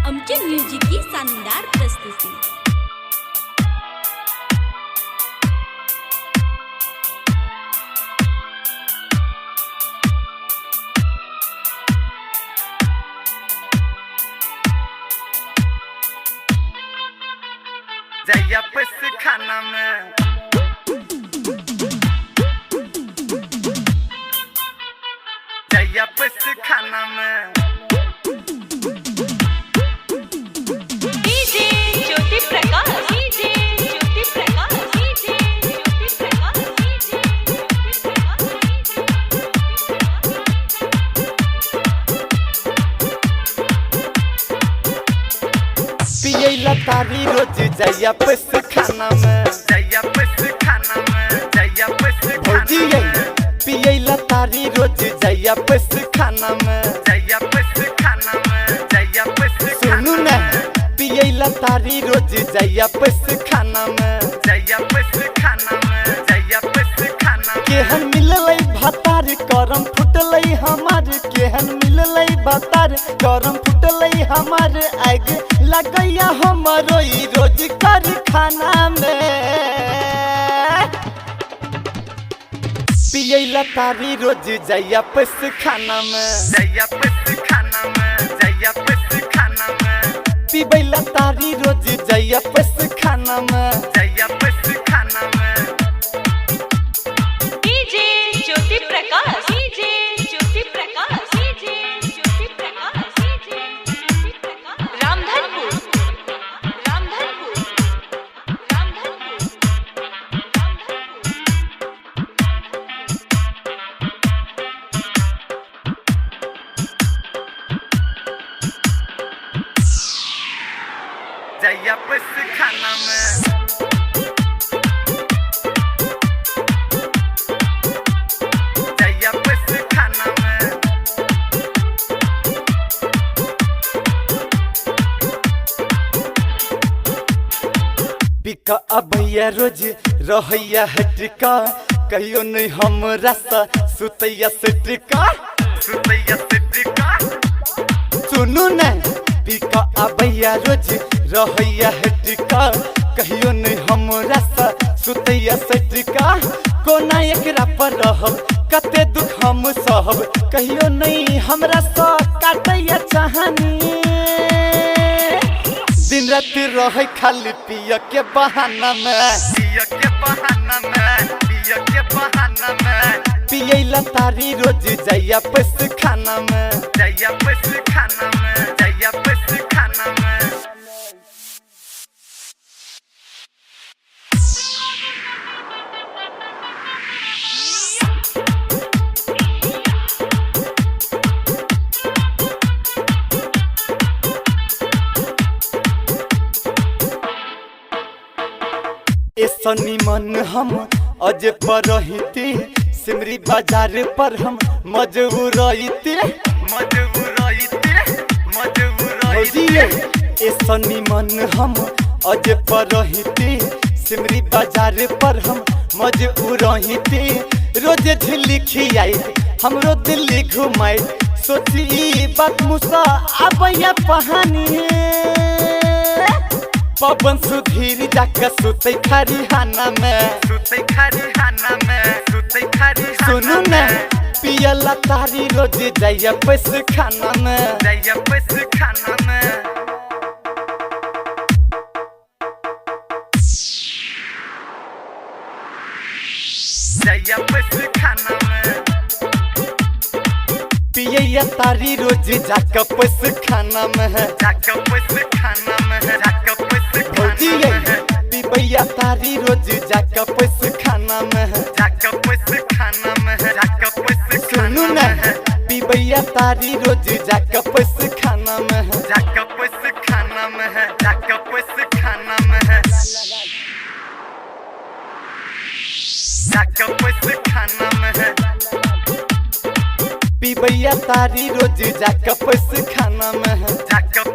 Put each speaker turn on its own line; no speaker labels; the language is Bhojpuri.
अमचल म्यूजिक की शानदार प्रस्तुति।
जया बस खाना में जया बस खाना में
DJ Jyoti Prakash, DJ Jyoti Prakash, DJ Jyoti Prakash, DJ Jyoti Prakash.
पियला तारी रोज जया बस खाना में जया बस खाना में जया बस भौजी पियला तारी रोज जया बस खाना में जया बस खाना में जया बस सुनू ना पियला तारी रोज जया बस खाना में जया बस खाना में जया बस खाना केहन मिललै भातार करम फुटलै हमार केहन मिललै भातार करम फुटलै हमार आग लगैया हमरो ई रोज कर खाना में पियला तारी रोज जया बस खाना में जया बस खाना में जया बस खाना में पिबैला तारी रोज जया बस खाना में जया बस खाना में
DJ Jyoti Prakash, DJ Jyoti Prakash, DJ Jyoti Prakash, DJ Jyoti Prakash. Ramdhanpur, Ramdhanpur, Ramdhanpur,
Jaya बस खाना में जया बस खाना में पिका अबैया रोज रहैया हटका कहियो नहीं हमरा सा सुतैया सटका सुतैया सटका सुनू ना पिका अबैया रोज रहैया हटका कहियो नहीं हमरा सा सुतैया सटका कोना एकरा पर रहब कते दुख हम सहब कहियो नहीं हमरा सा काटैया चाहनी दिन रात रहे खाली पिया के बहाना में पिया के बहाना में पिया के बहाना में पियला तारी रोज जया बस खाना में जया बस खाना में जया बस खाना में ऐसनी मन हम अज पर रहते सिमरी बाजार पर हम मजबूर रहते ऐसनी मन हम अज पर रहते सिमरी बाजार पर हम मजबूर रहते रोज झिल्ली खियाई हमरो दिल्ली घुमाई सोची बात मुसा आबैया पहानी पवन सुधीर जाकर सुतै खरिहाना में सुतै खरिहाना में सुतै खरिहाना सुनू ना पियला तारी रोज जया बस खाना में जया बस खाना में जया बस खाना में पियला तारी रोज जाकर बस खाना में जाकर बस खाना में जाकर भौजी पिबैया तारी रोज जाकर बस खाना में जाकर बस खाना में जाकर बस सुनू ना पिबैया तारी रोज जाकर बस खाना में जाकर बस खाना में जाकर बस खाना में जाकर बस खाना में पिबैया तारी रोज जाकर बस खाना में जाकर